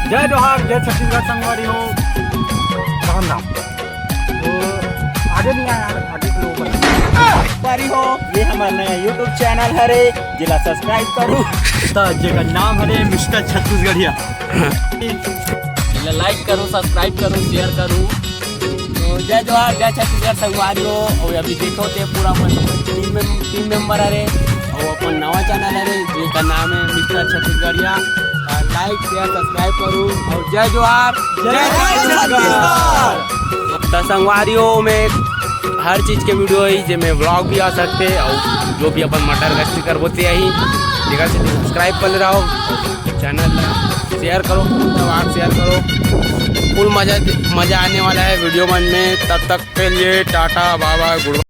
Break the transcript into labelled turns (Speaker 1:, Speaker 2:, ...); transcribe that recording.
Speaker 1: जय जोहार, जय छत्तीसगढ़ संगवारी हो। राम राम। तो आगे नहीं आया यार, आगे के लोग
Speaker 2: संगवारी हो, ये हमारा नया यूट्यूब चैनल हरे, जिला सब्सक्राइब करो।
Speaker 1: तो जेका नाम हरे मिस्टर छत्तीसगढ़िया।
Speaker 2: लाइक करो, सब्सक्राइब करो, शेयर करो। तो जय जोहार, जय छत्तीसगढ़ संगवारी हो। और अभी देखो ते पूरा टीम मेंबर हरे और अपन नवा चैनल हरे जिसका नाम है मिस्टर छत्तीसगढ़िया। लाइक शेयर सब्सक्राइब करो और जय जोहार, जय छत्तीसगढ़। तो संगवारियों में हर चीज़ के वीडियो है जिसमें व्लॉग भी आ सकते हैं और जो भी अपन मटर गश्ती कर बोते यही जगह से सब्सक्राइब कर रहा हो, चैनल शेयर करो, आप शेयर करो। फुल मज़ा आने वाला है वीडियो मन में। तब तक के लिए टाटा बाय बाय, गुड।